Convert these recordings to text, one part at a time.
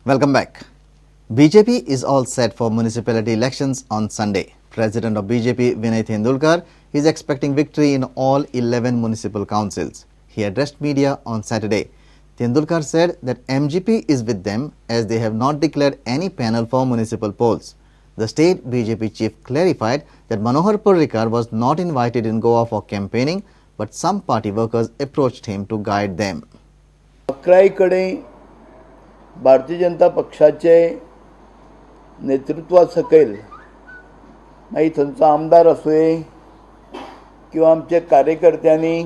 Welcome back. BJP is all set for municipality elections on Sunday. President of BJP Vinay Tendulkar is expecting victory in all 11 municipal councils. He addressed media on Saturday. Tendulkar said that MGP is with them as they have not declared any panel for municipal polls. The state BJP chief clarified that Manohar Parrikar was not invited in Goa for campaigning, but some party workers approached him to guide them. Bharatiya Janata पक्षाचे नेतृत्वा सकयल मागीर थंयचो आमदार आसूं किंवा आमचे कार्यकर्त्यांनी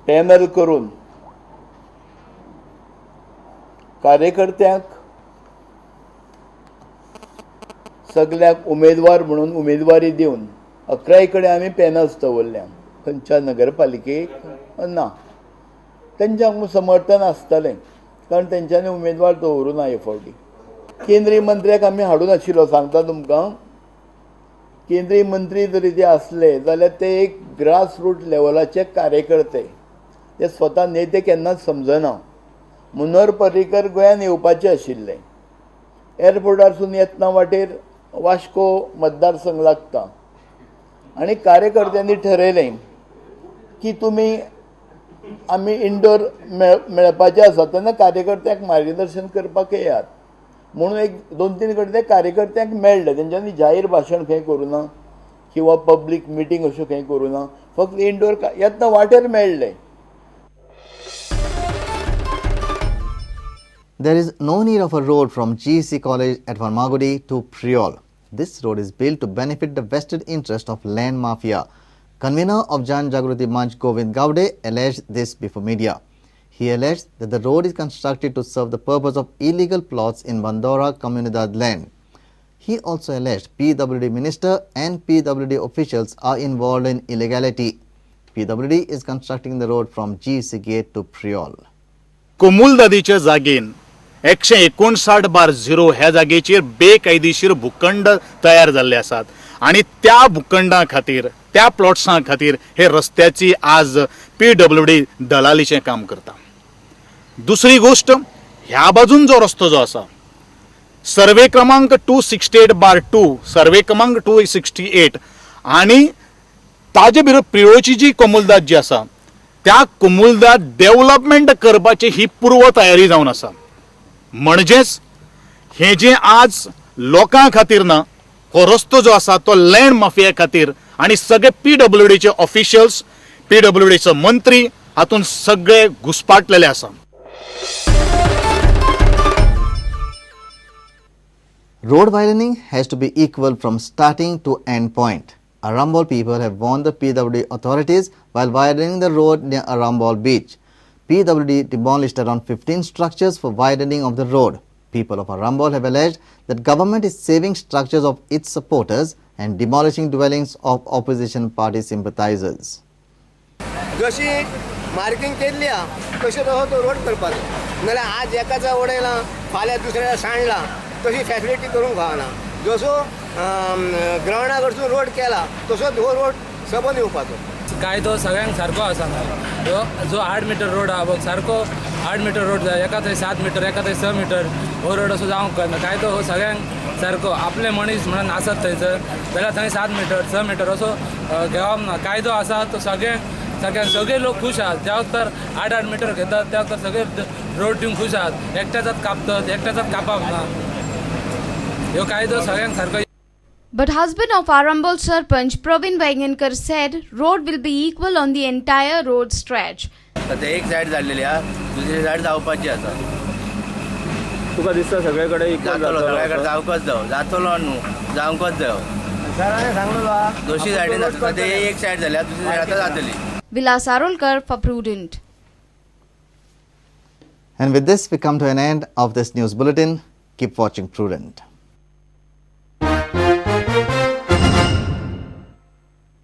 पॅनल करून कार्यकर्त्यांक सगळ्याक उमेदवार म्हणून उमेदवारी दिवन 11 कडेन आमी पॅनल्स दवरल्या. खंयच्या नगरपालिकेक ना तेंच्यांक समर्थन आसतलें कारण तेंच्यांनी उमेदवार दवरूं ना ह्या फावटी. केंद्रीय मंत्र्याक आमी हाडून आशिल्लो. सांगता तुमकां, केंद्रीय मंत्री जरी ते आसले जाल्यार ते एक ग्रास रूट लेवलाचे कार्यकर्ते, ते स्वता नेते केन्नाच समजना. मनोहर पर्रीकर गोंयान येवपाचे आशिल्ले. एअरपोर्टारसून येतना वाटेर वास्को मतदारसंघ लागता आनी कार्यकर्त्यांनी ठरयलें की तुमी आमी इंडोर मेळपाचे आसा तेन्ना कार्यकर्त्यांक मार्गदर्शन करपाक येयात म्हणून एक 2-3 कडेन ते कार्यकर्त्यांक मेळ्ळे. तेंच्यांनी जाहीर भाशण खंय करूं ना किंवा पब्लीक मिटींग अश्यो खंय करूं ना, फक्त इंडोर येतना वाटेर मेळ्ळे. There is no need of a road from GEC College at Farmagudi to Priol. This road is built to benefit the vested interest of land mafia. Convener of Jan Jagruti Manch Govind Gowde alleged this before media. He alleged that the road is constructed to serve the purpose of illegal plots in Bandora Comunidad land. He also alleged PWD minister and PWD officials are involved in illegality. PWD is constructing the road from GEC gate to Priol. कोमुलदादीच्या जागेन 159/0 ह्या जागेचेर बेकायदेशीर भूखंड तयार जाल्ले आसात आणि त्या भूखंडा खातीर त्या प्लॉट्सां खातीर हे रस्त्याची आज PWD दलालीचें काम करता. दुसरी गोष्ट, ह्या बाजून जो रस्तो जो आसा सर्वे क्रमांक 268/2 सर्वे क्रमांक 268 आणि ताजे भितर प्रियोची जी कोमुलदाद जी आसा त्या कोमुलदाद डेव्हलपमेंट करपाची ही पूर्व तयारी जावन आसा. म्हणजेच हे जे आज लोकां खातीर ना, हो रस्तो जो आसा तो लँड माफिया खातीर आणि सगळे PWDचे ऑफिशियल्स, PWDचे मंत्री हातून सगळे घुसपाटलेले आसा. Road widening has to be equal from starting to end point. Arambol people have warned the PWD authorities while widening the road near Arambol beach. PWD demolished around 15 structures for widening of the road. People of Arambol have alleged that government is saving structures of its supporters and demolishing dwellings of opposition party sympathizers. जशी marking केल्ली तशें तो road करपाचो, नाल्यार आज एकाचा उडयला फाल्यां दुसऱ्याला सांडला तशी फॅसिलिटी करूंक फावना. जसो ग्रावंडा कडसून रोड केला तसोच हो रोड सबंद येवपाचो. कायदो सगळ्यांक सारको आसा. जो 8 मीटर रोड आहा बघ, सारको 8 मीटर रोड जाय, एका थंय 7 मीटर, एका थंय 6 मीटर हो रोड असो जावंक करना. कायदो हो सगळ्यांक सारको. आपले मनीस म्हणून आसत थंयसर जाल्यार थंय 7 मीटर 6 मीटर असो घेवप ना. कायदो आसा तो सगळे लोक खुश आहात. ज्या तर 8 मीटर घेतात त्या तर सगळे रोड दिवंक खुश आहात. एकट्याचाच कापतात, एकट्याचाच कापप ना. ह्यो कायदो सगळ्यांक सारको. But husband of Arambol Sarpanch Praveen Vaingankar said road will be equal on the entire road stretch. सध्या एक साइड जाल्लेली आहा, दुसरी साइड जावपाची आसा. तुका दिसता सगळेकडे सगळ्याकडे जावकच जाय, जातलो न्हू, जावंकच जाय. सरांनी सांगलो दोशी सायडीन सध्या एक साइड जाल्या, दुसरी साइड आतां जातली. Vilas Arolkar for Prudent. And with this we come to an end of this news bulletin. Keep watching Prudent.